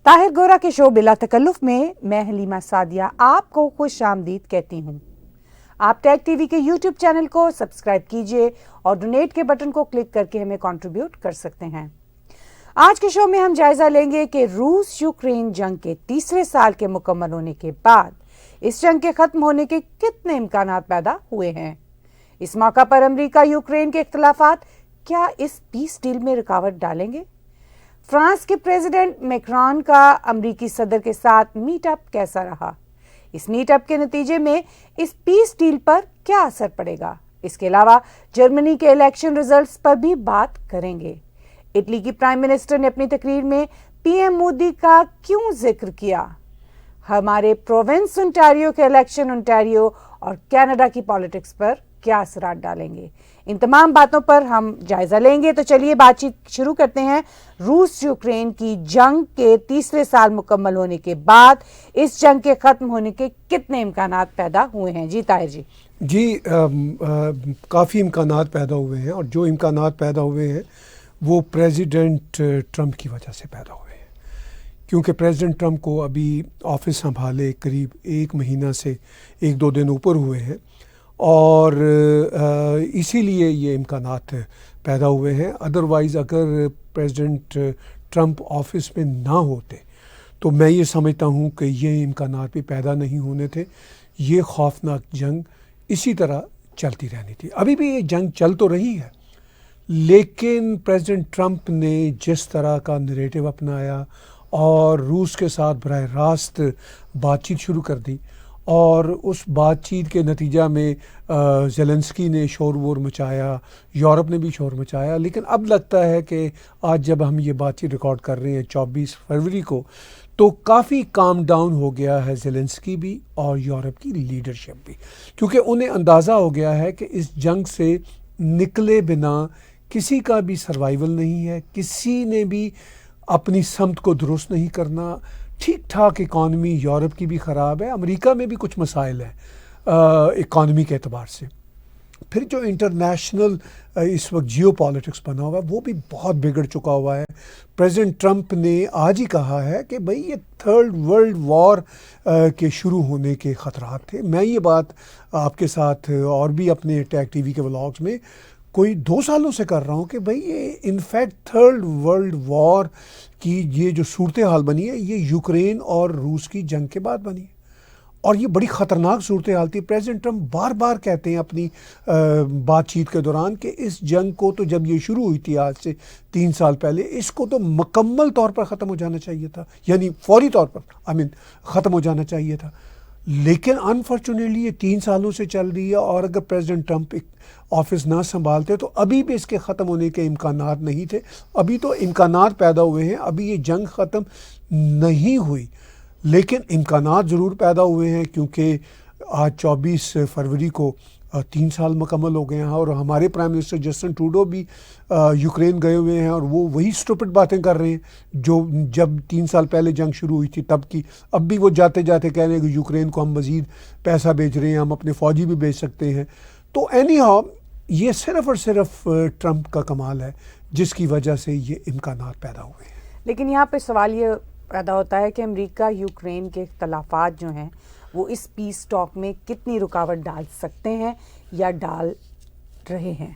طاہر گورا کے شو بلا تکلف میں میں حلیمہ سعدیہ آپ کو خوش آمدید کہتی ہوں۔ آپ ٹیگ ٹی وی کے یوٹیوب چینل کو سبسکرائب کیجئے اور ڈونیٹ کے بٹن کو کلک کر کے ہمیں کنٹریبیوٹ کر سکتے ہیں۔ آج کے شو میں ہم جائزہ لیں گے کہ روس یوکرین جنگ کے تیسرے سال کے مکمل ہونے کے بعد اس جنگ کے ختم ہونے کے کتنے امکانات پیدا ہوئے ہیں۔ اس موقع پر امریکہ یوکرین کے اختلافات کیا اس پیس ڈیل میں رکاوٹ ڈالیں گے؟ فرانس کے پریزیڈنٹ میکران کا امریکی صدر کے ساتھ میٹ اپ کیسا رہا؟ اس میٹ اپ کے نتیجے میں اس پیس ڈیل پر کیا اثر پڑے گا؟ اس کے علاوہ جرمنی کے الیکشن ریزلٹس پر بھی بات کریں گے۔ اٹلی کی پرائم منسٹر نے اپنی تقریر میں پی ایم مودی کا کیوں ذکر کیا؟ ہمارے پروونس انٹاریو کے الیکشن انٹاریو اور کینیڈا کی پالیٹکس پر کیا اثرات ڈالیں گے؟ ان تمام باتوں پر ہم جائزہ لیں گے۔ تو چلیے بات چیت شروع کرتے ہیں۔ روس یوکرین کی جنگ کے تیسرے سال مکمل ہونے کے بعد اس جنگ کے ختم ہونے کے کتنے امکانات پیدا ہوئے ہیں؟ جی طاہر جی۔ جی کافی امکانات پیدا ہوئے ہیں، اور جو امکانات پیدا ہوئے ہیں وہ پریزیڈنٹ ٹرمپ کی وجہ سے پیدا ہوئے ہیں، کیونکہ پریزیڈنٹ ٹرمپ کو ابھی آفس سنبھالے قریب 1 مہینہ سے 1-2 دن اوپر ہوئے ہیں، اور اسی لیے یہ امکانات پیدا ہوئے ہیں۔ ادروائز اگر پریزیڈنٹ ٹرمپ آفس میں نہ ہوتے تو میں یہ سمجھتا ہوں کہ یہ امکانات بھی پیدا نہیں ہونے تھے۔ یہ خوفناک جنگ اسی طرح چلتی رہنی تھی۔ ابھی بھی یہ جنگ چل تو رہی ہے، لیکن پریزیڈنٹ ٹرمپ نے جس طرح کا نریٹو اپنایا اور روس کے ساتھ براہ راست بات چیت شروع کر دی، اور اس بات چیت کے نتیجہ میں زیلنسکی نے شور وور مچایا، یورپ نے بھی شور مچایا، لیکن اب لگتا ہے کہ آج جب ہم یہ بات چیت ریکارڈ کر رہے ہیں 24 فروری کو، تو کافی کام ڈاؤن ہو گیا ہے زیلنسکی بھی اور یورپ کی لیڈرشپ بھی، کیونکہ انہیں اندازہ ہو گیا ہے کہ اس جنگ سے نکلے بنا کسی کا بھی سروائیول نہیں ہے، کسی نے بھی اپنی سمت کو درست نہیں کرنا۔ ٹھیک ٹھاک اکانومی یورپ کی بھی خراب ہے، امریکہ میں بھی کچھ مسائل ہیں اکانومی کے اعتبار سے۔ پھر جو انٹرنیشنل اس وقت جیو پالیٹکس بنا ہوا ہے وہ بھی بہت بگڑ چکا ہوا ہے۔ پریزیڈنٹ ٹرمپ نے آج ہی کہا ہے کہ بھئی یہ 3rd ورلڈ وار کے شروع ہونے کے خطرات تھے۔ میں یہ بات آپ کے ساتھ اور بھی اپنے ٹیگ ٹی وی کے ولاگز میں کوئی 2 سالوں سے کر رہا ہوں کہ بھئی یہ انفیکٹ 3rd ورلڈ وار کی یہ جو صورتحال بنی ہے یہ یوکرین اور روس کی جنگ کے بعد بنی ہے، اور یہ بڑی خطرناک صورتحال تھی۔ پریزیڈنٹ ٹرمپ بار بار کہتے ہیں اپنی بات چیت کے دوران کہ اس جنگ کو تو جب یہ شروع ہوئی تھی آج سے 3 سال پہلے، اس کو تو مکمل طور پر ختم ہو جانا چاہیے تھا، یعنی فوری طور پر ختم ہو جانا چاہیے تھا، لیکن انفارچونیٹلی یہ 3 سالوں سے چل رہی ہے، اور اگر پریزیڈنٹ ٹرمپ آفس نہ سنبھالتے تو ابھی بھی اس کے ختم ہونے کے امکانات نہیں تھے۔ ابھی تو امکانات پیدا ہوئے ہیں، ابھی یہ جنگ ختم نہیں ہوئی، لیکن امکانات ضرور پیدا ہوئے ہیں، کیونکہ آج 24 فروری کو 3 سال مکمل ہو گئے ہیں، اور ہمارے پرائم منسٹر جسٹن ٹروڈو بھی یوکرین گئے ہوئے ہیں، اور وہ وہی اسٹوپڈ باتیں کر رہے ہیں جو جب 3 سال پہلے جنگ شروع ہوئی تھی تب کی۔ اب بھی وہ جاتے جاتے کہہ رہے ہیں کہ یوکرین کو ہم مزید پیسہ بھیج رہے ہیں، ہم اپنے فوجی بھی بھیج سکتے ہیں۔ تو اینی ہاؤ یہ صرف اور صرف ٹرمپ کا کمال ہے جس کی وجہ سے یہ امکانات پیدا ہوئے ہیں۔ لیکن یہاں پہ سوال یہ پیدا ہوتا ہے کہ امریکہ یوکرین کے اختلافات جو ہیں وہ اس پیس ٹاک میں کتنی رکاوٹ ڈال سکتے ہیں یا ڈال رہے ہیں؟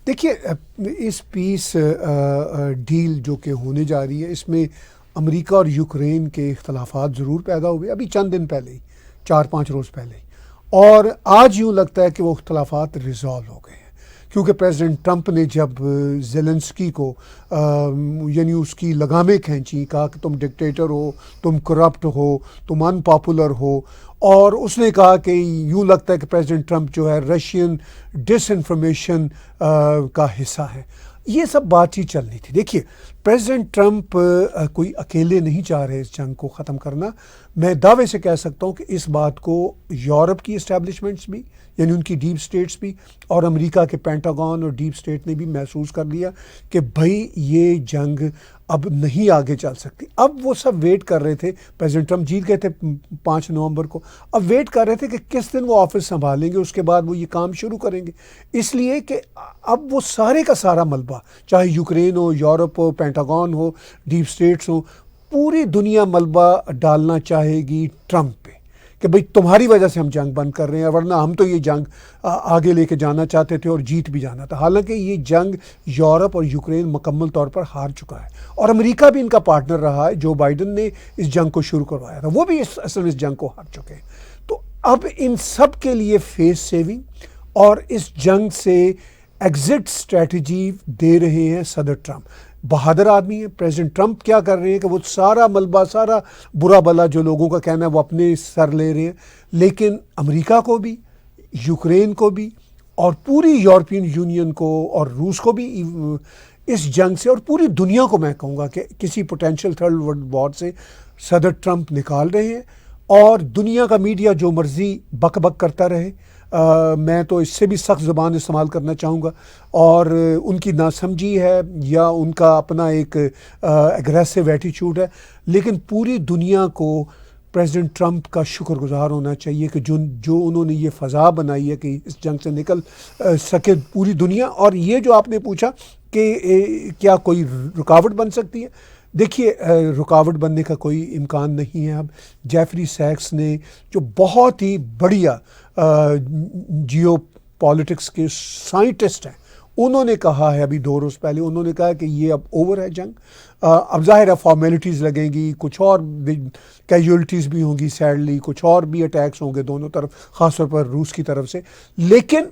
دیکھیے اس پیس ڈیل جو کہ ہونے جا رہی ہے، اس میں امریکہ اور یوکرین کے اختلافات ضرور پیدا ہوئے ابھی چند دن پہلے ہی، 4-5 روز پہلے ہی، اور آج یوں لگتا ہے کہ وہ اختلافات ریزالو ہو گئے ہیں، کیونکہ پریزیڈنٹ ٹرمپ نے جب زیلنسکی کو یعنی اس کی لگامیں کھینچی، کہا کہ تم ڈکٹیٹر ہو، تم کرپٹ ہو، تم ان پاپولر ہو، اور اس نے کہا کہ یوں لگتا ہے کہ پریزیڈنٹ ٹرمپ جو ہے رشین ڈس انفارمیشن کا حصہ ہے۔ یہ سب بات چیت چلنی تھی۔ دیکھیے پریزیڈنٹ ٹرمپ کوئی اکیلے نہیں چاہ رہے اس جنگ کو ختم کرنا۔ میں دعوے سے کہہ سکتا ہوں کہ اس بات کو یورپ کی اسٹیبلشمنٹس بھی، یعنی ان کی ڈیپ سٹیٹس بھی، اور امریکہ کے پینٹاگون اور ڈیپ سٹیٹ نے بھی محسوس کر لیا کہ بھائی یہ جنگ اب نہیں آگے چل سکتی۔ اب وہ سب ویٹ کر رہے تھے، پریزیڈنٹ ٹرمپ جیت گئے تھے 5 نومبر کو، اب ویٹ کر رہے تھے کہ کس دن وہ آفس سنبھالیں گے، اس کے بعد وہ یہ کام شروع کریں گے، اس لیے کہ اب وہ سارے کا سارا ملبہ، چاہے یوکرین ہو، یورپ ہو، پینٹاگون ہو، ڈیپ سٹیٹس ہو، پوری دنیا ملبہ ڈالنا چاہے گی ٹرمپ پہ کہ بھئی تمہاری وجہ سے ہم جنگ بند کر رہے ہیں، ورنہ ہم تو یہ جنگ آگے لے کے جانا چاہتے تھے اور جیت بھی جانا تھا. حالانکہ یہ جنگ یورپ اور یوکرین مکمل طور پر ہار چکا ہے، اور امریکہ بھی ان کا پارٹنر رہا ہے. جو بائیڈن نے اس جنگ کو شروع کروایا تھا وہ بھی اصل میں اس جنگ کو ہار چکے ہیں. تو اب ان سب کے لیے فیس سیونگ اور اس جنگ سے ایگزٹ اسٹریٹجی دے رہے ہیں صدر ٹرمپ. بہادر آدمی ہے پریزیڈنٹ ٹرمپ. کیا کر رہے ہیں کہ وہ سارا ملبہ، سارا برا بلا جو لوگوں کا کہنا ہے وہ اپنے سر لے رہے ہیں، لیکن امریکہ کو بھی، یوکرین کو بھی، اور پوری یورپین یونین کو اور روس کو بھی اس جنگ سے، اور پوری دنیا کو میں کہوں گا کہ کسی پوٹینشیل تھرڈ ورلڈ وار سے صدر ٹرمپ نکال رہے ہیں. اور دنیا کا میڈیا جو مرضی بک بک کرتا رہے، میں تو اس سے بھی سخت زبان استعمال کرنا چاہوں گا، اور ان کی ناسمجھی ہے یا ان کا اپنا ایک ایگریسو ایٹیچیوڈ ہے، لیکن پوری دنیا کو پریزیڈنٹ ٹرمپ کا شکر گزار ہونا چاہیے کہ جو انہوں نے یہ فضا بنائی ہے کہ اس جنگ سے نکل سکے پوری دنیا. اور یہ جو آپ نے پوچھا کہ کیا کوئی رکاوٹ بن سکتی ہے، دیکھیے رکاوٹ بننے کا کوئی امکان نہیں ہے. اب جیفری سیکس نے جو بہت ہی بڑھیا جیو پالیٹکس کے سائنٹسٹ ہیں، انہوں نے کہا ہے ابھی 2 روز پہلے، انہوں نے کہا کہ یہ اب اوور ہے جنگ. اب ظاہر ہے فارمیلٹیز لگیں گی، کچھ اور کیجولیٹیز بھی ہوں گی، سیڈلی کچھ اور بھی اٹیکس ہوں گے دونوں طرف، خاص طور پر روس کی طرف سے. لیکن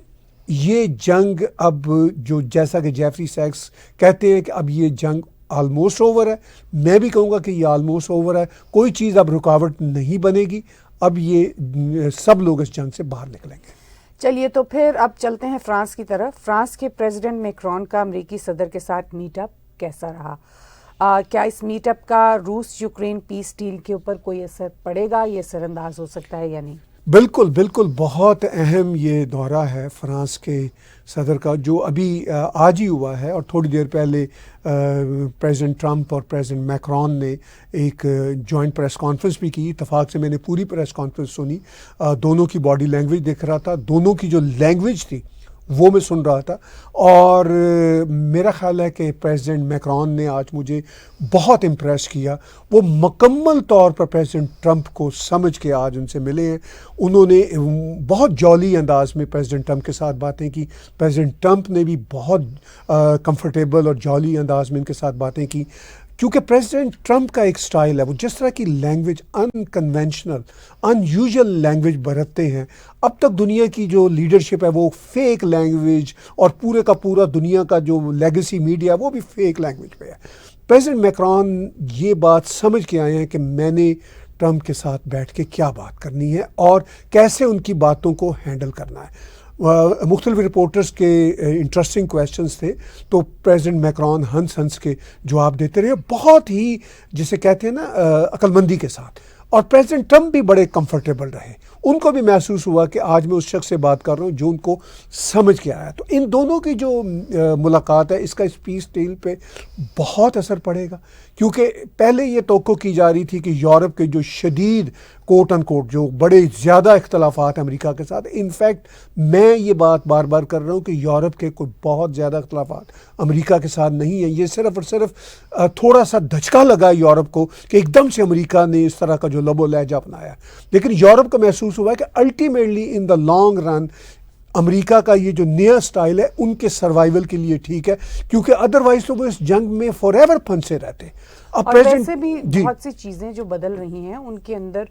یہ جنگ اب جو جیسا کہ جیفری سیکس کہتے ہیں کہ اب یہ جنگ آلموسٹ اوور ہے. میں بھی کہوں گا کہ یہ آلموسٹ اوور ہے. کوئی چیز اب رکاوٹ نہیں بنے گی. اب یہ سب لوگ اس جنگ سے باہر نکلیں گے. چلیے تو پھر اب چلتے ہیں فرانس کی طرف. فرانس کے پریزیڈنٹ میکرون کا امریکی صدر کے ساتھ میٹ اپ کیسا رہا؟ کیا اس میٹ اپ کا روس یوکرین پیس ڈیل کے اوپر کوئی اثر پڑے گا؟ یہ اثر انداز ہو سکتا ہے یا نہیں؟ بالکل بالکل، بہت اہم یہ دورہ ہے فرانس کے صدر کا، جو ابھی آج ہی ہوا ہے. اور تھوڑی دیر پہلے پریزیڈنٹ ٹرمپ اور پریزیڈنٹ میکرون نے ایک جوائنٹ پریس کانفرنس بھی کی. اتفاق سے میں نے پوری پریس کانفرنس سنی. دونوں کی باڈی لینگویج دیکھ رہا تھا، دونوں کی جو لینگویج تھی وہ میں سن رہا تھا. اور میرا خیال ہے کہ پریزیڈنٹ میکرون نے آج مجھے بہت امپریس کیا. وہ مکمل طور پر پریزیڈنٹ ٹرمپ کو سمجھ کے آج ان سے ملے ہیں. انہوں نے بہت جولی انداز میں پریزیڈنٹ ٹرمپ کے ساتھ باتیں کی. پریزیڈنٹ ٹرمپ نے بھی بہت کمفرٹیبل اور جولی انداز میں ان کے ساتھ باتیں کی، کیونکہ پریزیڈنٹ ٹرمپ کا ایک سٹائل ہے، وہ جس طرح کی لینگویج ان کنونشنل ان یوزول لینگویج برتتے ہیں. اب تک دنیا کی جو لیڈرشپ ہے وہ فیک لینگویج، اور پورے کا پورا دنیا کا جو لیگیسی میڈیا وہ بھی فیک لینگویج پہ ہے. پریزیڈنٹ میکرون یہ بات سمجھ کے آئے ہیں کہ میں نے ٹرمپ کے ساتھ بیٹھ کے کیا بات کرنی ہے اور کیسے ان کی باتوں کو ہینڈل کرنا ہے. مختلف رپورٹرز کے انٹرسٹنگ کویسچنز تھے، تو پریزیڈنٹ میکرون ہنس کے جواب دیتے رہے، بہت ہی جسے کہتے ہیں نا عقل مندی کے ساتھ. اور پریزیڈنٹ ٹرمپ بھی بڑے کمفرٹیبل رہے. ان کو بھی محسوس ہوا کہ آج میں اس شخص سے بات کر رہا ہوں جو ان کو سمجھ کے آیا. تو ان دونوں کی جو ملاقات ہے، اس کا اس پیس ڈیل پہ بہت اثر پڑے گا، کیونکہ پہلے یہ توقع کی جا رہی تھی کہ یورپ کے جو شدید کوٹ ان کوٹ جو بڑے زیادہ اختلافات امریکہ کے ساتھ، انفیکٹ میں یہ بات بار بار کر رہا ہوں کہ یورپ کے کوئی بہت زیادہ اختلافات امریکہ کے ساتھ نہیں ہیں. یہ صرف اور صرف تھوڑا سا دھچکا لگا یورپ کو کہ ایک دم سے امریکہ نے اس طرح کا جو لب و لہجہ اپنایا. لیکن یورپ کو محسوس ہوا ہے کہ ultimately in the long run امریکہ کا یہ جو نیا سٹائل ہے ان کے سروائیول کے لیے ٹھیک ہے، کیونکہ ادروائز تو وہ اس جنگ میں فار ایور پھنسے رہتے. اور ویسے بھی بہت سی چیزیں جو بدل رہی ہیں ان کے اندر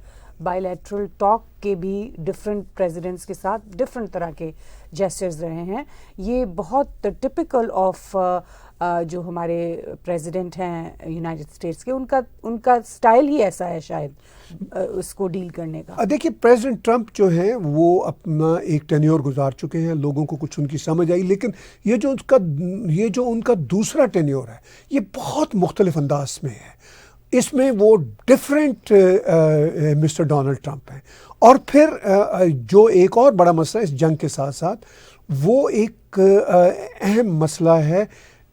بائی لیٹرل ٹاک کے بھی ڈفرینٹ پریزیڈنٹس کے ساتھ ڈفرینٹ طرح کے جیسچرز رہے ہیں. یہ بہت ٹپیکل آف جو ہمارے پریزیڈنٹ ہیں یونائٹڈ اسٹیٹس کے، ان کا سٹائل ہی ایسا ہے شاید اس کو ڈیل کرنے کا. دیکھیے پریزیڈنٹ ٹرمپ جو ہیں وہ اپنا ایک ٹینیور گزار چکے ہیں، لوگوں کو کچھ ان کی سمجھ آئی، لیکن یہ جو ان کا دوسرا ٹینیور ہے یہ بہت مختلف انداز میں ہے. اس میں وہ ڈفرینٹ مسٹر ڈونلڈ ٹرمپ ہیں. اور پھر جو ایک اور بڑا مسئلہ اس جنگ کے ساتھ ساتھ وہ ایک اہم مسئلہ ہے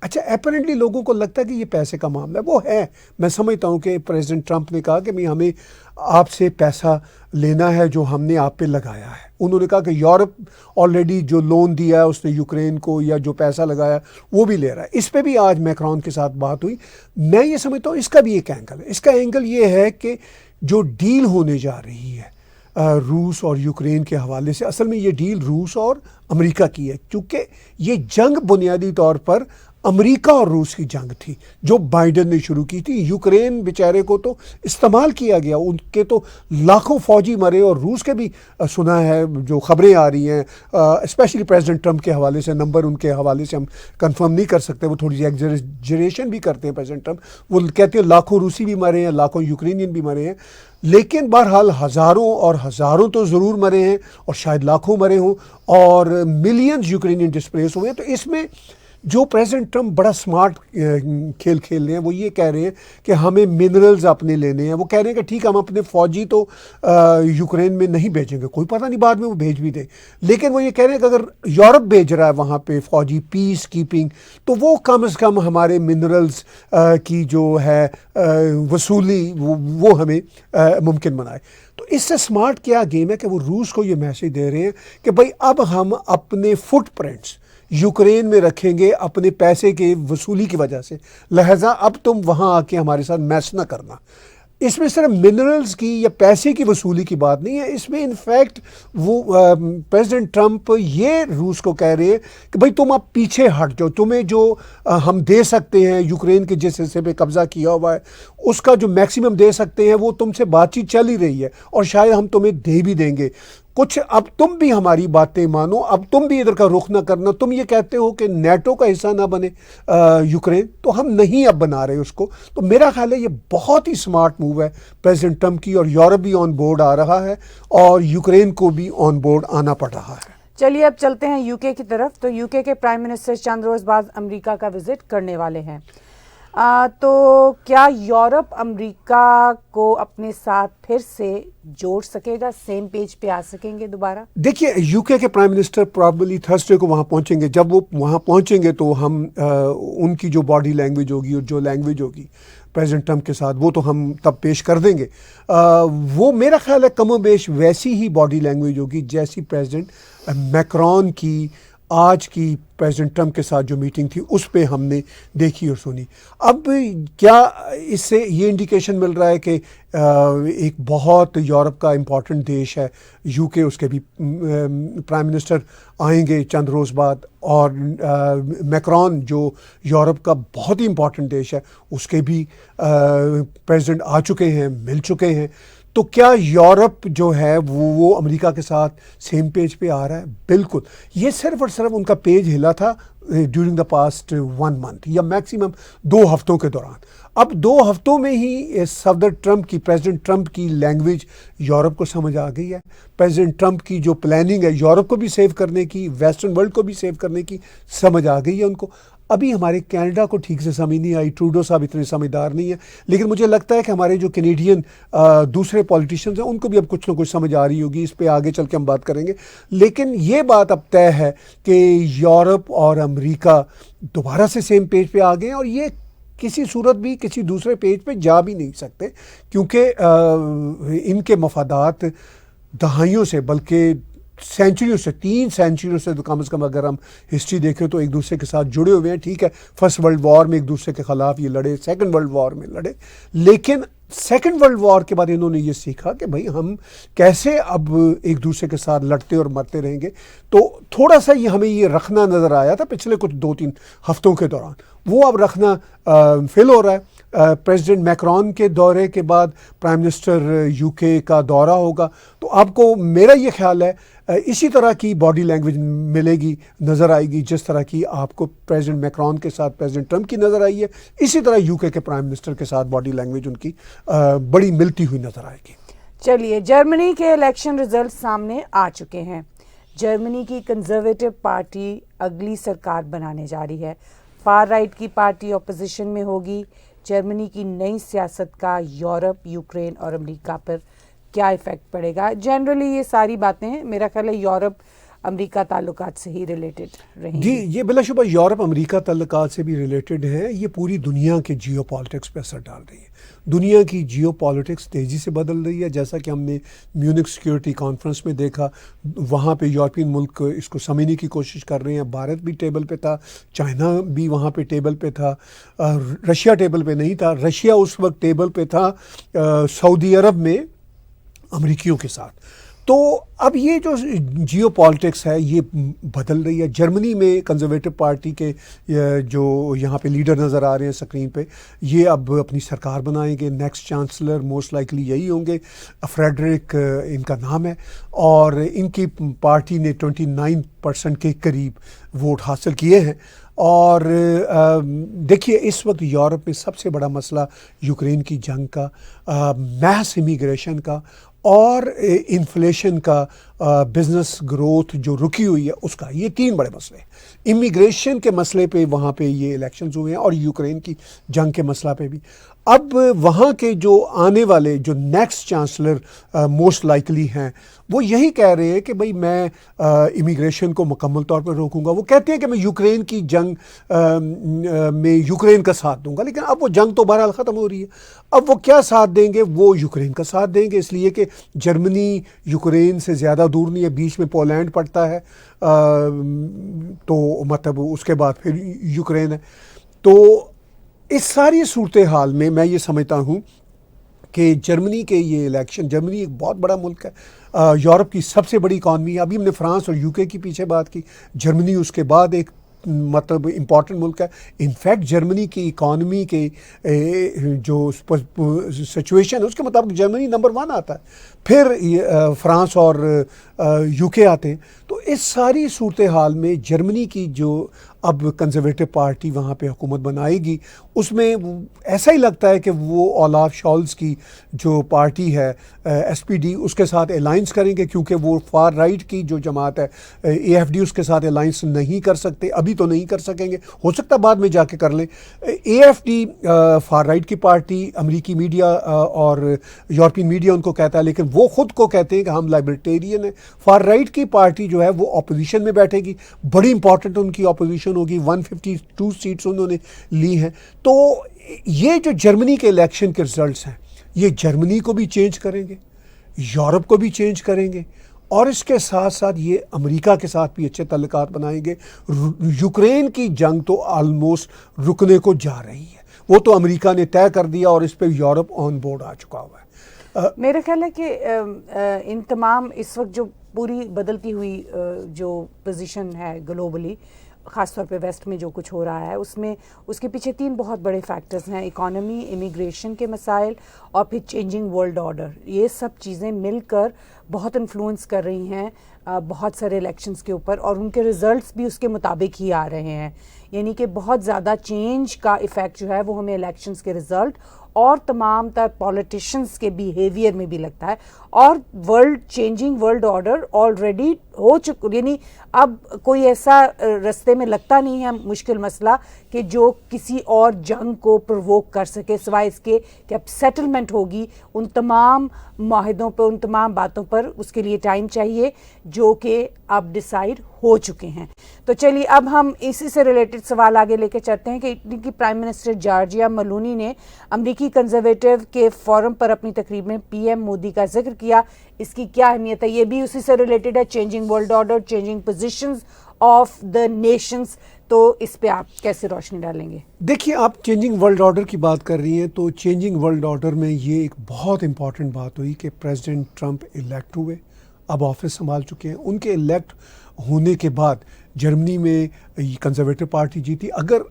اچھا اپیرنٹلی لوگوں کو لگتا ہے کہ یہ پیسے کا معاملہ ہے، وہ ہے. میں سمجھتا ہوں کہ پریزیڈنٹ ٹرمپ نے کہا کہ ہمیں آپ سے پیسہ لینا ہے جو ہم نے آپ پہ لگایا ہے. انہوں نے کہا کہ یورپ آلریڈی جو لون دیا ہے اس نے یوکرین کو یا جو پیسہ لگایا وہ بھی لے رہا ہے. اس پہ بھی آج میکرون کے ساتھ بات ہوئی. میں یہ سمجھتا ہوں اس کا بھی ایک اینگل ہے. اس کا اینگل یہ ہے کہ جو ڈیل ہونے جا رہی ہے روس اور یوکرین کے حوالے سے، اصل میں یہ ڈیل روس اور امریکہ کی ہے، کیونکہ یہ جنگ بنیادی طور پر امریکہ اور روس کی جنگ تھی جو بائیڈن نے شروع کی تھی. یوکرین بیچارے کو تو استعمال کیا گیا، ان کے تو لاکھوں فوجی مرے. اور روس کے بھی سنا ہے جو خبریں آ رہی ہیں اسپیشلی پریزیڈنٹ ٹرمپ کے حوالے سے، نمبر ان کے حوالے سے ہم کنفرم نہیں کر سکتے، وہ تھوڑی سی ایگزیجریشن بھی کرتے ہیں پریزیڈنٹ ٹرمپ. وہ کہتے ہیں لاکھوں روسی بھی مرے ہیں، لاکھوں یوکرینین بھی مرے ہیں. لیکن بہرحال ہزاروں اور ہزاروں تو ضرور مرے ہیں اور شاید لاکھوں مرے ہوں اور ملینز یوکرینین ڈسپلیس ہوئے ہیں. تو اس میں جو پریزیڈنٹ ٹرمپ بڑا سمارٹ کھیل کھیل رہے ہیں، وہ یہ کہہ رہے ہیں کہ ہمیں منرلز اپنے لینے ہیں. وہ کہہ رہے ہیں کہ ٹھیک ہم اپنے فوجی تو یوکرین میں نہیں بھیجیں گے، کوئی پتہ نہیں بعد میں وہ بھیج بھی دیں، لیکن وہ یہ کہہ رہے ہیں کہ اگر یورپ بھیج رہا ہے وہاں پہ فوجی پیس کیپنگ، تو وہ کم از کم ہمارے منرلز کی جو ہے وصولی وہ ہمیں ممکن بنائے. تو اس سے سمارٹ کیا گیم ہے کہ وہ روس کو یہ میسج دے رہے ہیں کہ بھائی اب ہم اپنے فٹ پرنٹس یوکرین میں رکھیں گے اپنے پیسے کے وصولی کی وجہ سے، لہٰذا اب تم وہاں آ کے ہمارے ساتھ میس نہ کرنا. اس میں صرف منرلز کی یا پیسے کی وصولی کی بات نہیں ہے، اس میں انفیکٹ وہ پریزیڈنٹ ٹرمپ یہ روس کو کہہ رہے ہیں کہ بھائی تم اب پیچھے ہٹ جاؤ، تمہیں جو ہم دے سکتے ہیں یوکرین کے جس حصے پہ قبضہ کیا ہوا ہے اس کا جو میکسیمم دے سکتے ہیں وہ تم سے بات چیت چل ہی رہی ہے اور شاید ہم تمہیں دے بھی دیں گے کچھ. اب تم بھی ہماری باتیں مانو، اب تم بھی ادھر کا رخ نہ کرنا. تم یہ کہتے ہو کہ نیٹو کا حصہ نہ بنے یوکرین، تو ہم نہیں اب بنا رہے اس کو. تو میرا خیال ہے یہ بہت ہی سمارٹ موو ہے پریزیڈنٹ ٹرمپ کی، اور یورپ بھی آن بورڈ آ رہا ہے اور یوکرین کو بھی آن بورڈ آنا پڑ رہا ہے. چلیے اب چلتے ہیں یو کے کی طرف. تو یو کے پرائم منسٹر چند روز بعد امریکہ کا وزٹ کرنے والے ہیں. تو کیا یورپ امریکہ کو اپنے ساتھ پھر سے جوڑ سکے گا، سیم پیج پہ آ سکیں گے دوبارہ؟ دیکھیے یو کے پرائم منسٹر پرابلی تھرسڈے کو وہاں پہنچیں گے. جب وہ وہاں پہنچیں گے تو ہم ان کی جو باڈی لینگویج ہوگی اور جو لینگویج ہوگی پریزیڈنٹ ٹرمپ کے ساتھ وہ تو ہم تب پیش کر دیں گے. وہ میرا خیال ہے کم و بیش ویسی ہی باڈی لینگویج ہوگی جیسی پریزیڈنٹ میکرون کی آج کی پریزیڈنٹ ٹرمپ کے ساتھ جو میٹنگ تھی اس پہ ہم نے دیکھی اور سنی. اب کیا اس سے یہ انڈیکیشن مل رہا ہے کہ ایک بہت یورپ کا امپورٹنٹ دیش ہے یو کے، اس کے بھی پرائم منسٹر آئیں گے چند روز بعد، اور میکرون جو یورپ کا بہت ہی امپورٹنٹ دیش ہے اس کے بھی پریزیڈنٹ آ چکے ہیں، مل چکے ہیں. تو کیا یورپ جو ہے وہ امریکہ کے ساتھ سیم پیج پہ آ رہا ہے؟ بالکل. یہ صرف اور صرف ان کا پیج ہلا تھا ڈیورنگ دا پاسٹ 1 month یا میکسیمم 2 ہفتوں کے دوران. اب 2 ہفتوں میں ہی صدر ٹرمپ کی، پریزیڈنٹ ٹرمپ کی لینگویج یورپ کو سمجھ آ گئی ہے. پریزیڈنٹ ٹرمپ کی جو پلاننگ ہے یورپ کو بھی سیو کرنے کی، ویسٹرن ورلڈ کو بھی سیو کرنے کی، سمجھ آ گئی ہے ان کو. ابھی ہمارے کینیڈا کو ٹھیک سے سمجھ نہیں آئی، ٹروڈو صاحب اتنے سمجھدار نہیں ہیں، لیکن مجھے لگتا ہے کہ ہمارے جو کینیڈین دوسرے پولیٹیشینز ہیں ان کو بھی اب کچھ نہ کچھ سمجھ آ رہی ہوگی. اس پہ آگے چل کے ہم بات کریں گے. لیکن یہ بات اب طے ہے کہ یورپ اور امریکہ دوبارہ سے سیم پیج پہ آ گئے ہیں، اور یہ کسی صورت بھی کسی دوسرے پیج پہ جا بھی نہیں سکتے، کیونکہ ان کے مفادات دہائیوں سے بلکہ سینچریوں سے، 3 سینچریوں سے کم از کم اگر ہم ہسٹری دیکھیں تو ایک دوسرے کے ساتھ جڑے ہوئے ہیں. ٹھیک ہے فرسٹ ورلڈ وار میں ایک دوسرے کے خلاف یہ لڑے، سیکنڈ ورلڈ وار میں لڑے، لیکن سیکنڈ ورلڈ وار کے بعد انہوں نے یہ سیکھا کہ بھائی ہم کیسے اب ایک دوسرے کے ساتھ لڑتے اور مرتے رہیں گے. تو تھوڑا سا یہ ہمیں یہ رکھنا نظر آیا تھا پچھلے کچھ 2-3 ہفتوں کے دوران، وہ اب رکھنا فل ہو رہا ہے. پریزیڈنٹ میکرون کے دورے کے بعد پرائم منسٹر یو کے کا دورہ ہوگا، تو آپ کو میرا یہ خیال ہے اسی طرح کی باڈی لینگویج ملے گی، نظر آئے گی جس طرح کی آپ کو پریزیڈنٹ میکرون کے ساتھ پریزیڈنٹ ٹرمپ کی نظر آئی ہے. اسی طرح یو کے پرائم منسٹر کے ساتھ باڈی لینگویج ان کی بڑی ملتی ہوئی نظر آئے گی. چلیے جرمنی کے الیکشن رزلٹ سامنے آ چکے ہیں. جرمنی کی کنزرویٹو پارٹی اگلی سرکار بنانے جا رہی ہے. فار رائٹ کی پارٹی اپوزیشن میں ہوگی. جرمنی کی نئی سیاست کا یورپ، یوکرین اور امریکہ پر کیا ایفیکٹ پڑے گا؟ جنرلی یہ ساری باتیں میرا خیال ہے یورپ امریکہ تعلقات سے ہی ریلیٹڈ رہیں جی گی؟ یہ بلا شبہ یورپ امریکہ تعلقات سے بھی ریلیٹڈ ہیں. یہ پوری دنیا کے جیو پالیٹکس پہ اثر ڈال رہی ہے. دنیا کی جیو پالیٹکس تیزی سے بدل رہی ہے، جیسا کہ ہم نے میونک سیکیورٹی کانفرنس میں دیکھا. وہاں پہ یورپین ملک اس کو سمجھنے کی کوشش کر رہے ہیں. بھارت بھی ٹیبل پہ تھا، چائنا بھی وہاں پہ ٹیبل پہ تھا، رشیا ٹیبل پہ نہیں تھا. رشیا اس وقت ٹیبل پہ تھا سعودی عرب میں امریکیوں کے ساتھ. تو اب یہ جو جیو پالیٹکس ہے یہ بدل رہی ہے. جرمنی میں کنزرویٹو پارٹی کے جو یہاں پہ لیڈر نظر آ رہے ہیں اسکرین پہ، یہ اب اپنی سرکار بنائیں گے. نیکسٹ چانسلر موسٹ لائکلی یہی ہوں گے. فریڈرک ان کا نام ہے، اور ان کی پارٹی نے 29% کے قریب ووٹ حاصل کیے ہیں. اور دیکھیے اس وقت یورپ میں سب سے بڑا مسئلہ یوکرین کی جنگ کا، میس امیگریشن کا، اور انفلیشن کا، بزنس گروتھ جو رکی ہوئی ہے اس کا. یہ تین بڑے مسئلے ہیں. امیگریشن کے مسئلے پہ وہاں پہ یہ الیکشنز ہوئے ہیں، اور یوکرین کی جنگ کے مسئلہ پہ بھی. اب وہاں کے جو آنے والے جو نیکسٹ چانسلر موسٹ لائکلی ہیں وہ یہی کہہ رہے ہیں کہ بھئی میں امیگریشن کو مکمل طور پر روکوں گا. وہ کہتے ہیں کہ میں یوکرین کی جنگ میں یوکرین کا ساتھ دوں گا، لیکن اب وہ جنگ تو بہرحال ختم ہو رہی ہے. اب وہ کیا ساتھ دیں گے؟ وہ یوکرین کا ساتھ دیں گے، اس لیے کہ جرمنی یوکرین سے زیادہ دور نہیں ہے، بیچ میں پولینڈ پڑتا ہے، تو مطلب اس کے بعد پھر یوکرین ہے. تو اس ساری صورتحال میں میں یہ سمجھتا ہوں کہ جرمنی کے یہ الیکشن، جرمنی ایک بہت بڑا ملک ہے، یورپ کی سب سے بڑی اکانومی ہے. ابھی ہم نے فرانس اور یوکے کی پیچھے بات کی، جرمنی اس کے بعد ایک مطلب امپورٹنٹ ملک ہے. انفیکٹ جرمنی کی اکانومی کے جو سچویشن ہے اس کے مطابق جرمنی نمبر 1 آتا ہے، پھر فرانس اور یوکے آتے ہیں. تو اس ساری صورتحال میں جرمنی کی جو اب کنزرویٹو پارٹی وہاں پہ حکومت بنائے گی، اس میں ایسا ہی لگتا ہے کہ وہ اولاف شالز کی جو پارٹی ہے ایس پی ڈی، اس کے ساتھ الائنس کریں گے، کیونکہ وہ فار رائٹ کی جو جماعت ہے اے ایف ڈی، اس کے ساتھ الائنس نہیں کر سکتے. ابھی تو نہیں کر سکیں گے، ہو سکتا بعد میں جا کے کر لیں. A F D far right کی پارٹی، امریکی میڈیا اور یورپین میڈیا ان کو کہتا ہے، لیکن وہ خود کو کہتے ہیں کہ ہم لائبرٹیرین ہیں. فار رائٹ کی پارٹی جو ہے وہ اپوزیشن میں بیٹھے گی، بڑی امپورٹنٹ ان کی اپوزیشن ہوگی. 152 سیٹس انہوں نے لی ہیں. تو یہ جو جرمنی کے الیکشن کے رزلٹس ہیں یہ جرمنی کو بھی چینج کریں گے، یورپ کو بھی چینج کریں گے، اور اس کے ساتھ ساتھ یہ امریکہ کے ساتھ بھی اچھے تعلقات بنائیں گے. یوکرین کی جنگ تو آلموسٹ رکنے کو جا رہی ہے، وہ تو امریکہ نے طے کر دیا اور اس پہ یورپ آن بورڈ آ چکا ہوا ہے. میرا خیال ہے کہ ان تمام اس وقت جو پوری بدلتی ہوئی جو پوزیشن ہے گلوبلی، خاص طور پہ ویسٹ میں جو کچھ ہو رہا ہے، اس میں اس کے پیچھے 3 بہت بڑے فیکٹرز ہیں: اکانومی، امیگریشن کے مسائل، اور پھر چینجنگ ورلڈ آرڈر. یہ سب چیزیں مل کر بہت انفلوئنس کر رہی ہیں بہت سارے الیکشنز کے اوپر، اور ان کے ریزلٹس بھی اس کے مطابق ہی آ رہے ہیں. یعنی کہ بہت زیادہ چینج کا ایفیکٹ جو ہے وہ ہمیں الیکشنز کے رزلٹ اور تمام تر پولیٹیشنز کے بیہیویئر میں بھی لگتا ہے. اور چینجنگ ورلڈ آرڈر آلریڈی ہو چکا، یعنی اب کوئی ایسا رستے میں لگتا نہیں ہے مشکل مسئلہ کہ جو کسی اور جنگ کو پرووک کر سکے، سوائے اس کے کہ اب سیٹلمنٹ ہوگی ان تمام معاہدوں پر، ان تمام باتوں پر. اس کے لیے ٹائم چاہیے جو کہ اب ڈیسائیڈ ہو چکے ہیں. تو چلیے اب ہم اسی سے ریلیٹڈ سوال آگے لے کے چلتے ہیں کہ اٹلی کی پرائم منسٹر جارجیا ملونی نے امریکی کنزرویٹو کے فورم پر اپنی تقریب میں پی ایم مودی کا ذکر کیا. اس کی کیا اہمیت ہے؟ یہ بھی اسی سے ریلیٹڈ ہے، changing world order, changing positions of the nations. تو اس پہ آپ کیسے روشنی ڈالیں گے؟ دیکھیے، آپ چینجنگ ورلڈ آرڈر کی بات کر رہی ہیں، تو چینجنگ ورلڈ آرڈر میں یہ ایک بہت امپورٹنٹ بات ہوئی کہ پریزیڈنٹ ٹرمپ الیکٹ ہوئے، اب آفس سنبھال چکے ہیں. ان کے الیکٹ ہونے کے بعد جرمنی میں کنزرویٹو پارٹی جیتی. اگر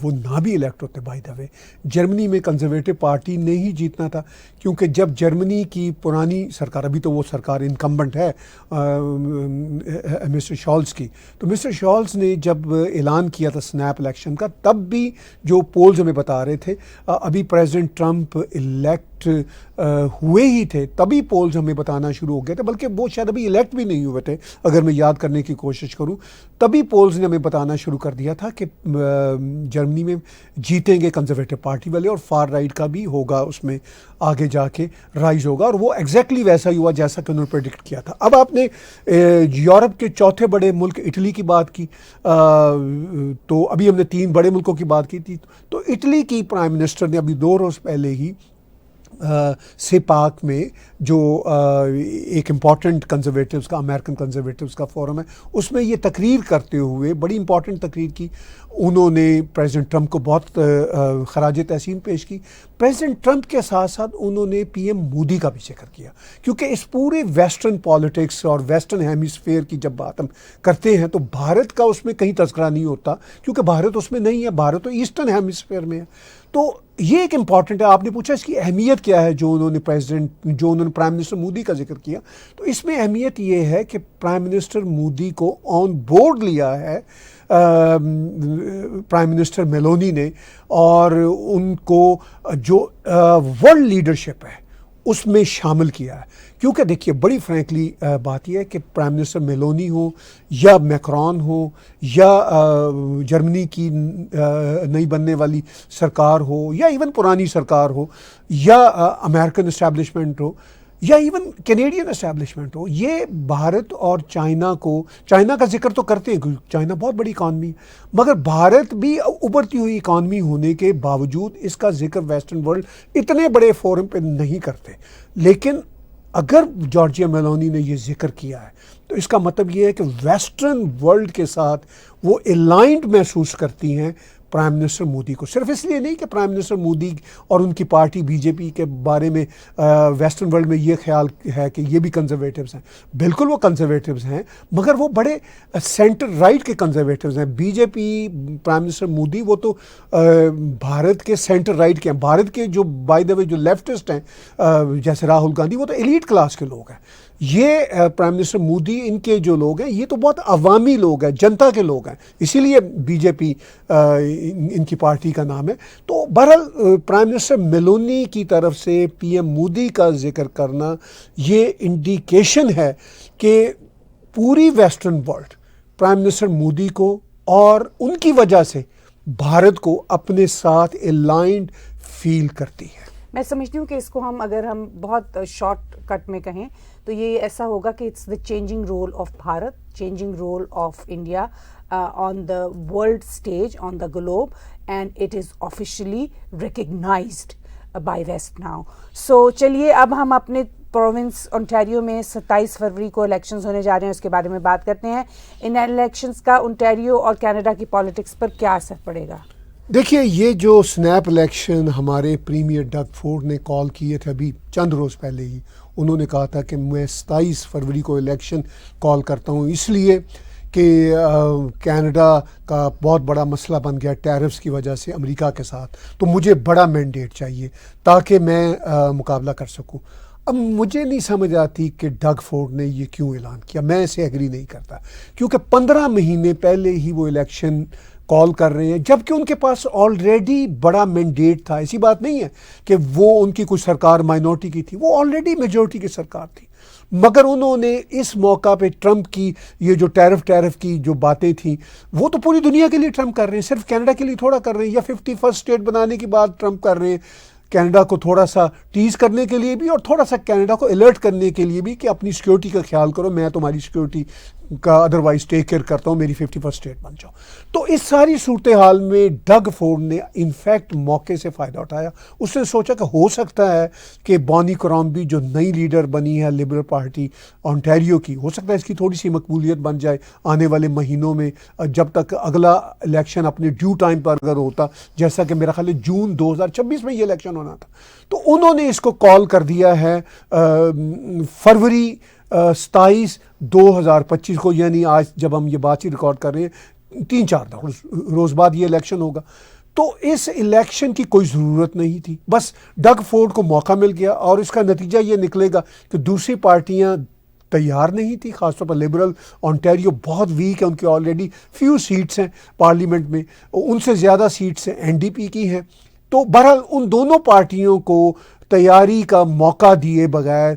وہ نہ بھی الیکٹ ہوتے، بائی دا وے جرمنی میں کنزرویٹو پارٹی نے ہی جیتنا تھا، کیونکہ جب جرمنی کی پرانی سرکار، ابھی تو وہ سرکار انکمبنٹ ہے مسٹر شالز کی، تو مسٹر شالز نے جب اعلان کیا تھا سنیپ الیکشن کا، تب بھی جو پولز ہمیں بتا رہے تھے، ابھی پریزیڈنٹ ٹرمپ الیکٹ ہوئے ہی تھے تبھی پولز ہمیں بتانا شروع ہو گئے تھے، بلکہ وہ شاید ابھی الیکٹ بھی نہیں ہوئے تھے اگر میں یاد کرنے کرنے کی کوشش کروں. تبھی پولز نے ہمیں بتانا شروع کر دیا تھا کہ جرمنی میں جیتیں گے کنزرویٹو پارٹی والے اور فار رائٹ کا بھی ہوگا اس میں آگے جا کے رائز ہوگا, اور وہ ایگزیکٹلی ویسا ہی ہوا جیسا کہ انہوں نے پریڈکٹ کیا تھا. اب آپ نے یورپ کے چوتھے بڑے ملک اٹلی کی بات کی, تو ابھی ہم نے 3 بڑے ملکوں کی بات کی تھی. تو اٹلی کی پرائم منسٹر نے ابھی 2 روز پہلے ہی سیپاک میں جو ایک امپورٹنٹ کنزرویٹوز کا, امریکن کنزرویٹوز کا فورم ہے, اس میں یہ تقریر کرتے ہوئے بڑی امپورٹنٹ تقریر کی. انہوں نے پریزیڈنٹ ٹرمپ کو بہت خراج تحسین پیش کی. پریزیڈنٹ ٹرمپ کے ساتھ ساتھ انہوں نے پی ایم مودی کا بھی ذکر کیا, کیونکہ اس پورے ویسٹرن پالیٹکس اور ویسٹرن ہیمیسفیئر کی جب بات ہم کرتے ہیں تو بھارت کا اس میں کہیں تذکرہ نہیں ہوتا, کیونکہ بھارت اس میں نہیں ہے, بھارت تو ایسٹرن ہیمیسفیئر میں ہے. تو یہ ایک امپورٹنٹ ہے. آپ نے پوچھا اس کی اہمیت کیا ہے جو انہوں نے پرائم منسٹر مودی کا ذکر کیا. تو اس میں اہمیت یہ ہے کہ پرائم منسٹر مودی کو آن بورڈ لیا ہے پرائم منسٹر میلونی نے, اور ان کو جو ورلڈ لیڈرشپ ہے اس میں شامل کیا ہے. کیونکہ دیکھیے بڑی فرینکلی بات یہ ہے کہ پرائم منسٹر میلونی ہو یا میکرون ہو یا جرمنی کی نئی بننے والی سرکار ہو یا ایون پرانی سرکار ہو یا امریکن اسٹیبلشمنٹ ہو یا ایون کینیڈین اسٹیبلشمنٹ ہو, یہ بھارت اور چائنا کا ذکر تو کرتے ہیں کیونکہ چائنا بہت بڑی اکانومی ہے, مگر بھارت بھی ابھرتی ہوئی اکانومی ہونے کے باوجود اس کا ذکر ویسٹرن ورلڈ اتنے بڑے فورم پہ نہیں کرتے. لیکن اگر جارجیا میلونی نے یہ ذکر کیا ہے تو اس کا مطلب یہ ہے کہ ویسٹرن ورلڈ کے ساتھ وہ الائنڈ محسوس کرتی ہیں پرائم منسٹر مودی کو. صرف اس لیے نہیں کہ پرائم منسٹر مودی اور ان کی پارٹی بی جے پی کے بارے میں ویسٹرن ورلڈ میں یہ خیال ہے کہ یہ بھی کنزرویٹوز ہیں. بالکل وہ کنزرویٹوز ہیں, مگر وہ بڑے سینٹر رائٹ کے کنزرویٹوز ہیں. بی جے پی پرائم منسٹر مودی وہ تو بھارت کے سینٹر رائٹ کے ہیں. بھارت کے جو بائی دا وے جو لیفٹسٹ ہیں جیسے راہل گاندھی, وہ تو ایلیٹ کلاس کے لوگ ہیں. یہ پرائم منسٹر مودی ان کے جو لوگ ہیں یہ تو بہت عوامی لوگ ہیں, جنتا کے لوگ ہیں, اسی لیے بی جے پی ان کی پارٹی کا نام ہے. تو بہرحال پرائم منسٹر میلونی کی طرف سے پی ایم مودی کا ذکر کرنا یہ انڈیکیشن ہے کہ پوری western world prime minister Modi کو اور ان کی وجہ سے بھارت کو اپنے ساتھ الائنڈ فیل کرتی ہے. میں سمجھتی ہوں کہ اس کو اگر ہم بہت شارٹ کٹ میں کہیں تو یہ ایسا ہوگا کہ it's the changing role of Bharat, changing role of India on the world stage, on the globe, and it is officially recognised by west now. So چلیے اب ہم اپنے پروونس انٹیریو میں 27 فروری کو الیکشنز ہونے جا رہے ہیں, اس کے بارے میں بات کرتے ہیں. ان الیکشنز کا انٹیریو اور کینیڈا کی پالیٹکس پر کیا اثر پڑے گا؟ دیکھیے یہ جو سنیپ الیکشن ہمارے پریمیئر ڈگ فورڈ نے کال کیے تھے ابھی چند روز پہلے ہی, انہوں نے کہا تھا کہ میں 27 فروری کو الیکشن کال کرتا ہوں اس لیے کہ کینیڈا کا بہت بڑا مسئلہ بن گیا ٹیرفز کی وجہ سے امریکہ کے ساتھ, تو مجھے بڑا مینڈیٹ چاہیے تاکہ میں مقابلہ کر سکوں. اب مجھے نہیں سمجھ آتی کہ ڈگ فورڈ نے یہ کیوں اعلان کیا. میں اسے ایگری نہیں کرتا, کیونکہ 15 مہینے پہلے ہی وہ الیکشن کال کر رہے ہیں جبکہ ان کے پاس آلریڈی بڑا مینڈیٹ تھا. ایسی بات نہیں ہے کہ وہ ان کی کچھ سرکار مائنورٹی کی تھی, وہ آلریڈی میجورٹی کی سرکار تھی, مگر انہوں نے اس موقع پہ ٹرمپ کی یہ جو ٹیرف کی جو باتیں تھیں وہ تو پوری دنیا کے لیے ٹرمپ کر رہے ہیں, صرف کینیڈا کے لیے تھوڑا کر رہے ہیں, یا 51 اسٹیٹ بنانے کی بات ٹرمپ کر رہے ہیں کینیڈا کو تھوڑا سا ٹیز کرنے کے لیے بھی اور تھوڑا سا کینیڈا کو الرٹ کرنے کے لیے بھی کہ اپنی سیکیورٹی کا خیال کرو, میں تمہاری سیکیورٹی کا ادروائز ٹیک کیئر کرتا ہوں, میری 51 اسٹیٹ بن جاؤ. تو اس ساری صورتحال میں ڈگ فورڈ نے انفیکٹ موقع سے فائدہ اٹھایا. اس نے سوچا کہ ہو سکتا ہے کہ بونی کرامبی جو نئی لیڈر بنی ہے لبرل پارٹی آنٹیریو کی, ہو سکتا ہے اس کی تھوڑی سی مقبولیت بن جائے آنے والے مہینوں میں, جب تک اگلا الیکشن اپنے ڈیو ٹائم پر اگر ہوتا, جیسا کہ میرا خیال ہے جون 2026 میں یہ الیکشن ہونا تھا. تو انہوں نے اس کو کال کر دیا ہے فروری 27 2025 کو, یعنی آج جب ہم یہ بات ہی ریکارڈ کر رہے ہیں 3-4 روز بعد یہ الیکشن ہوگا. تو اس الیکشن کی کوئی ضرورت نہیں تھی, بس ڈگ فورڈ کو موقع مل گیا, اور اس کا نتیجہ یہ نکلے گا کہ دوسری پارٹیاں تیار نہیں تھی, خاص طور پر لبرل آنٹیریو بہت ویک ہے, ان کی آلریڈی فیو سیٹس ہیں پارلیمنٹ میں, ان سے زیادہ سیٹس این ڈی پی کی ہیں. تو بہرحال ان دونوں پارٹیوں کو تیاری کا موقع دیے بغیر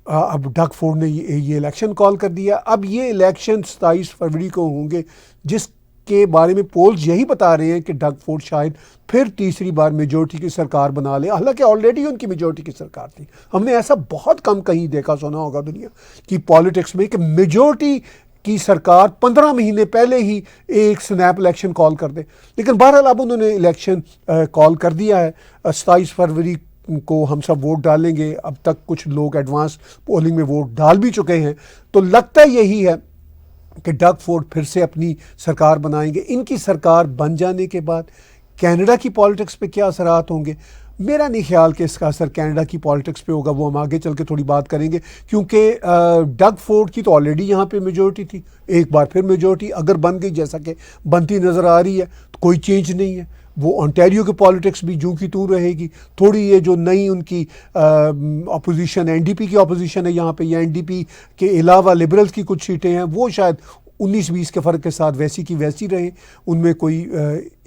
اب ڈگ فورڈ نے یہ الیکشن کال کر دیا. اب یہ الیکشن 27 فروری کو ہوں گے جس کے بارے میں پولز یہی بتا رہے ہیں کہ ڈگ فورڈ شاید پھر تیسری بار میجورٹی کی سرکار بنا لے, حالانکہ آلریڈی ان کی میجورٹی کی سرکار تھی. ہم نے ایسا بہت کم کہیں دیکھا سنا ہوگا دنیا کی پالیٹکس میں کہ میجورٹی کی سرکار 15 مہینے پہلے ہی ایک سنیپ الیکشن کال کر دے. لیکن بہرحال اب انہوں نے الیکشن کال کر دیا ہے. 27 فروری کو ہم سب ووٹ ڈالیں گے. اب تک کچھ لوگ ایڈوانس پولنگ میں ووٹ ڈال بھی چکے ہیں, تو لگتا یہی ہے کہ ڈگ فورڈ پھر سے اپنی سرکار بنائیں گے. ان کی سرکار بن جانے کے بعد کینیڈا کی پالیٹکس پہ کیا اثرات ہوں گے؟ میرا نہیں خیال کہ اس کا اثر کینیڈا کی پالیٹکس پہ ہوگا, وہ ہم آگے چل کے تھوڑی بات کریں گے, کیونکہ ڈگ فورڈ کی تو آلریڈی یہاں پہ میجورٹی تھی, ایک بار پھر میجورٹی اگر بن گئی جیسا کہ بنتی نظر آ رہی ہے تو کوئی چینج نہیں ہے. وہ انٹیریو کی پالیٹکس بھی جوں کی توں رہے گی. تھوڑی یہ جو نئی ان کی اپوزیشن این ڈی پی کی اپوزیشن ہے یہاں پہ, یا این ڈی پی کے علاوہ لبرلز کی کچھ سیٹیں ہیں, وہ شاید 19-20 کے فرق کے ساتھ ویسی کی ویسی رہیں, ان میں کوئی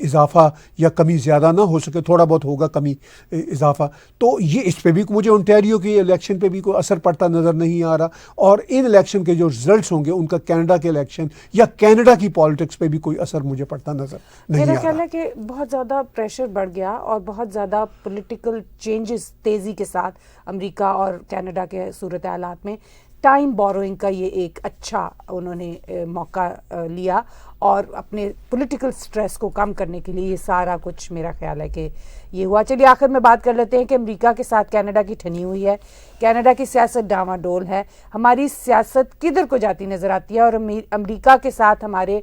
اضافہ یا کمی زیادہ نہ ہو سکے, تھوڑا بہت ہوگا کمی اضافہ. تو یہ اس پہ بھی مجھے انٹیریو کے الیکشن پہ بھی کوئی اثر پڑتا نظر نہیں آ رہا, اور ان الیکشن کے جو رزلٹس ہوں گے ان کا کینیڈا کے الیکشن یا کینیڈا کی پالیٹکس پہ بھی کوئی اثر مجھے پڑتا نظر نہیں آ رہا. میرا خیال ہے کہ بہت زیادہ پریشر بڑھ گیا اور بہت زیادہ پولیٹیکل چینجز تیزی کے ساتھ امریکہ اور کینیڈا کے صورت حالات میں ٹائم بوروئنگ کا یہ ایک اچھا انہوں نے موقع لیا, اور اپنے پولیٹیکل سٹریس کو کم کرنے کے لیے یہ سارا کچھ میرا خیال ہے کہ یہ ہوا. چلیے آخر میں بات کر لیتے ہیں کہ امریکہ کے ساتھ کینیڈا کی ٹھنی ہوئی ہے. کینیڈا کی سیاست ڈاواں ڈول ہے, ہماری سیاست کدھر کو جاتی نظر آتی ہے, اور امریکہ کے ساتھ ہمارے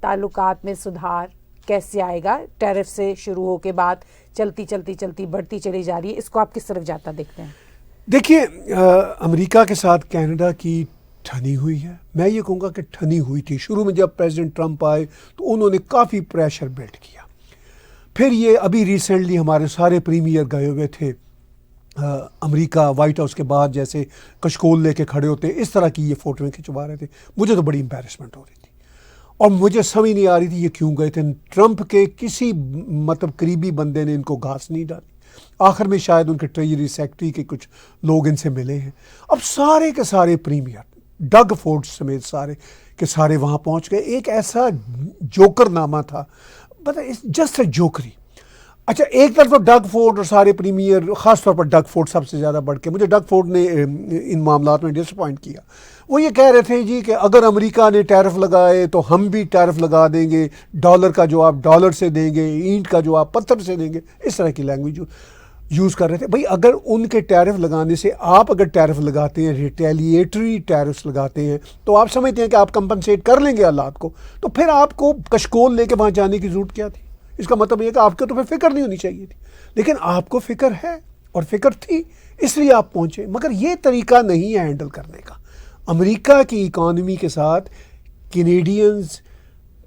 تعلقات میں سدھار کیسے آئے گا؟ ٹیرف سے شروع ہو کے بعد چلتی بڑھتی چلی جا رہی ہے, اس کو آپ کس طرف جاتا دیکھتے ہیں؟ دیکھیے, امریکہ کے ساتھ کینیڈا کی ٹھنی ہوئی ہے. میں یہ کہوں گا کہ ٹھنی ہوئی تھی. شروع میں جب پریزیڈنٹ ٹرمپ آئے تو انہوں نے کافی پریشر بلڈ کیا. پھر یہ ابھی ریسنٹلی ہمارے سارے پریمیئر گئے ہوئے تھے امریکہ وائٹ ہاؤس کے بعد, جیسے کشکول لے کے کھڑے ہوتے اس طرح کی یہ فوٹویں کھنچوا رہے تھے. مجھے تو بڑی امبیرسمنٹ ہو رہی تھی, اور مجھے سمجھ نہیں آ رہی تھی یہ کیوں گئے تھے. ٹرمپ کے کسی قریبی بندے نے ان کو گھاس نہیں ڈالی. آخر میں شاید ان کے ٹریجری سیکرٹری کے کچھ لوگ ان سے ملے ہیں. اب سارے کے سارے پریمیئر ڈگ فورڈ سمیت سارے کے سارے وہاں پہنچ گئے. ایک ایسا جوکر نامہ تھا, جسٹ اے جوکری. اچھا, ایک طرف ڈگ فورڈ اور سارے پریمیئر, خاص طور پر ڈگ فورڈ سب سے زیادہ بڑھ کے, مجھے ڈگ فورڈ نے ان معاملات میں ڈس اپوائنٹ کیا. وہ یہ کہہ رہے تھے جی کہ اگر امریکہ نے ٹیرف لگائے تو ہم بھی ٹیرف لگا دیں گے, ڈالر کا جو آپ ڈالر سے دیں گے, اینٹ کا جو آپ پتھر سے دیں گے, اس طرح کی لینگویج یوز کر رہے تھے. بھائی اگر ان کے ٹیرف لگانے سے آپ اگر ٹیرف لگاتے ہیں, ریٹیلیٹری ٹیرفس لگاتے ہیں, تو آپ سمجھتے ہیں کہ آپ کمپنسیٹ کر لیں گے حالات کو, تو پھر آپ کو کشکول لے کے وہاں جانے کی ضرورت کیا تھی؟ اس کا مطلب یہ کہ آپ کو تو پھر فکر نہیں ہونی چاہیے تھی. لیکن آپ کو فکر ہے اور فکر تھی, اس لیے آپ پہنچے. مگر یہ طریقہ نہیں ہے ہینڈل کرنے کا. امریکہ کی اکانومی کے ساتھ کینیڈینز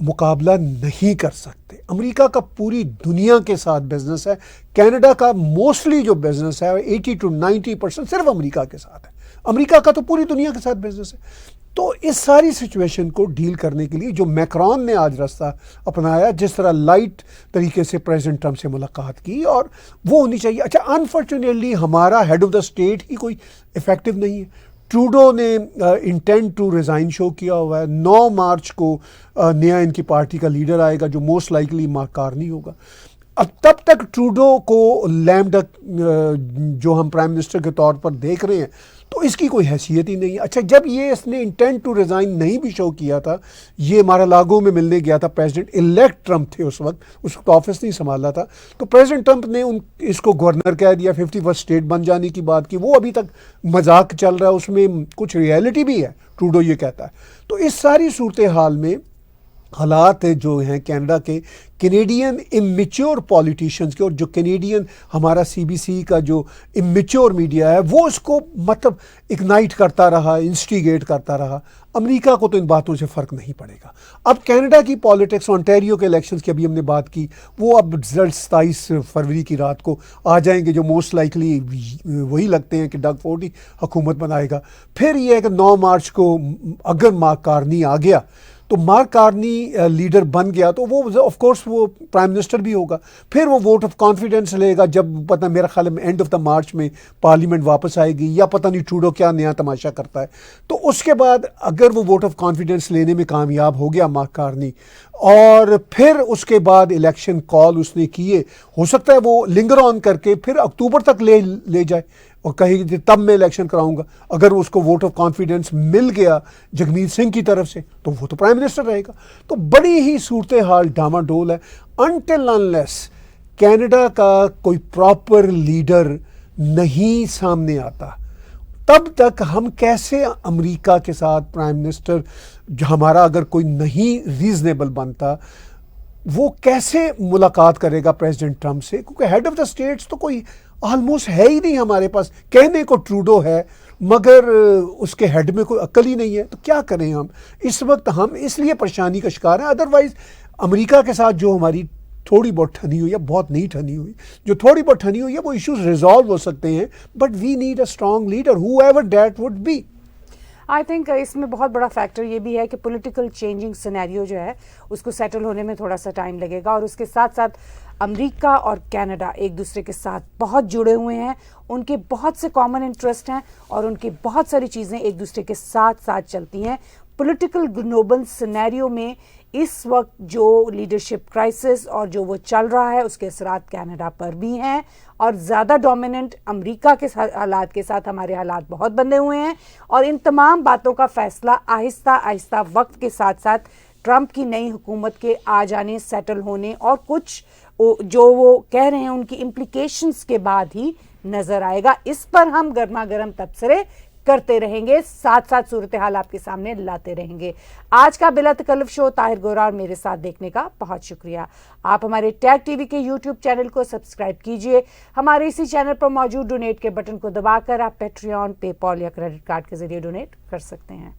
مقابلہ نہیں کر سکتے. امریکہ کا پوری دنیا کے ساتھ بزنس ہے. کینیڈا کا موسٹلی جو بزنس ہے 80 to 90% صرف امریکہ کے ساتھ ہے. امریکہ کا تو پوری دنیا کے ساتھ بزنس ہے. تو اس ساری سچویشن کو ڈیل کرنے کے لیے جو میکرون نے آج راستہ اپنایا, جس طرح لائٹ طریقے سے پریزیڈنٹ ٹرمپ سے ملاقات کی, اور وہ ہونی چاہیے. اچھا, انفارچونیٹلی ہمارا ہیڈ آف دا اسٹیٹ ہی کوئی افیکٹو نہیں ہے. ٹروڈو نے انٹینڈ ٹو ریزائن شو کیا ہوا ہے. 9 مارچ کو نیا ان کی پارٹی کا لیڈر آئے گا جو موسٹ لائکلی مارک کارنی ہوگا. اب تب تک ٹروڈو کو لیم ڈک جو ہم پرائم منسٹر کے طور پر دیکھ رہے ہیں, تو اس کی کوئی حیثیت ہی نہیں ہے. اچھا, جب یہ اس نے انٹینٹ ٹو ریزائن نہیں بھی شو کیا تھا, یہ مارالاگو میں ملنے گیا تھا, پریزیڈنٹ الیکٹ ٹرمپ تھے اس وقت آفس نہیں سنبھالا تھا, تو پریزیڈنٹ ٹرمپ نے اس کو گورنر کہہ دیا, 51 اسٹیٹ بن جانے کی بات کی. وہ ابھی تک مذاق چل رہا ہے, اس میں کچھ ریئلٹی بھی ہے, ٹروڈو یہ کہتا ہے. تو اس ساری صورتحال میں حالات جو ہیں کینیڈا کے, کینیڈین امیچور پولیٹیشینز کے, اور جو کینیڈین ہمارا CBC کا جو امیچور میڈیا ہے وہ اس کو مطلب اگنائٹ کرتا رہا, انسٹیگیٹ کرتا رہا. امریکہ کو تو ان باتوں سے فرق نہیں پڑے گا. اب کینیڈا کی پالیٹکس, انٹیریو کے الیکشنز کی ابھی ہم نے بات کی, وہ اب رزلٹ 27 فروری کی رات کو آ جائیں گے, جو موسٹ لائکلی وہی لگتے ہیں کہ ڈگ فورڈ ہی حکومت بنائے گا. پھر یہ ہے کہ 9 مارچ کو اگر مارک کارنی آ گیا تو مارک کارنی لیڈر بن گیا تو وہ آف کورس وہ پرائم منسٹر بھی ہوگا. پھر وہ ووٹ آف کانفیڈنس لے گا جب پتہ میرا خیال میں اینڈ آف دا مارچ میں پارلیمنٹ واپس آئے گی, یا پتہ نہیں ٹروڈو کیا نیا تماشا کرتا ہے. تو اس کے بعد اگر وہ ووٹ آف کانفیڈنس لینے میں کامیاب ہو گیا مارک کارنی, اور پھر اس کے بعد الیکشن کال اس نے کیے, ہو سکتا ہے وہ لنگر آن کر کے پھر اکتوبر تک لے جائے اور کہے کہ تب میں الیکشن کراؤں گا. اگر اس کو ووٹ آف کانفیڈنس مل گیا جگمیت سنگھ کی طرف سے تو وہ تو پرائم منسٹر رہے گا. تو بڑی ہی صورتحال ڈاما ڈول ہے. انٹل انلیس کینیڈا کا کوئی پراپر لیڈر نہیں سامنے آتا, تب تک ہم کیسے امریکہ کے ساتھ پرائم منسٹر جو ہمارا اگر کوئی نہیں ریزنیبل بنتا, وہ کیسے ملاقات کرے گا پریزیڈنٹ ٹرمپ سے, کیونکہ ہیڈ آف دا اسٹیٹس تو کوئی آلموسٹ ہے ہی نہیں ہمارے پاس. کہنے کو ٹروڈو ہے مگر اس کے ہیڈ میں کوئی عقل ہی نہیں ہے. تو کیا کریں ہم اس وقت, ہم اس لیے پریشانی کا شکار ہیں. ادروائز امریکہ کے ساتھ جو ہماری تھوڑی بہت ٹھنی ہوئی ہے, بہت نہیں ٹھنی ہوئی, جو تھوڑی بہت ٹھنی ہوئی ہے وہ ایشوز ریزالو ہو سکتے ہیں, but we need a strong leader however that would be. I think اس میں بہت بڑا فیکٹر یہ بھی ہے کہ پولیٹیکل چینجنگ سینیریو جو ہے اس کو سیٹل ہونے میں تھوڑا سا ٹائم لگے گا, اور اس کے ساتھ ساتھ امریکہ اور کینیڈا ایک دوسرے کے ساتھ بہت جڑے ہوئے ہیں, ان کے بہت سے کامن انٹرسٹ ہیں اور ان کی بہت ساری چیزیں ایک دوسرے کے ساتھ ساتھ چلتی ہیں. پولیٹیکل گلوبل سینیریو میں اس وقت جو لیڈرشپ کرائسس اور جو وہ چل رہا ہے اس کے اثرات کینیڈا پر بھی ہیں, اور زیادہ ڈومیننٹ امریکہ کے حالات کے ساتھ ہمارے حالات بہت بندھے ہوئے ہیں. اور ان تمام باتوں کا فیصلہ آہستہ آہستہ وقت کے ساتھ ساتھ ٹرمپ کی نئی حکومت کے آ جانے, سیٹل ہونے اور کچھ جو وہ کہہ رہے ہیں ان کی امپلیکیشنز کے بعد ہی نظر آئے گا. اس پر ہم گرما گرم تبصرے کرتے رہیں گے, ساتھ ساتھ صورتحال آپ کے سامنے لاتے رہیں گے. آج کا بلا تکلف شو طاہر گورا اور میرے ساتھ دیکھنے کا بہت شکریہ. آپ ہمارے ٹیگ ٹی وی کے یوٹیوب چینل کو سبسکرائب کیجئے. ہمارے اسی چینل پر موجود ڈونیٹ کے بٹن کو دبا کر آپ پیٹریون, پے پال یا کریڈٹ کارڈ کے ذریعے ڈونیٹ کر سکتے ہیں.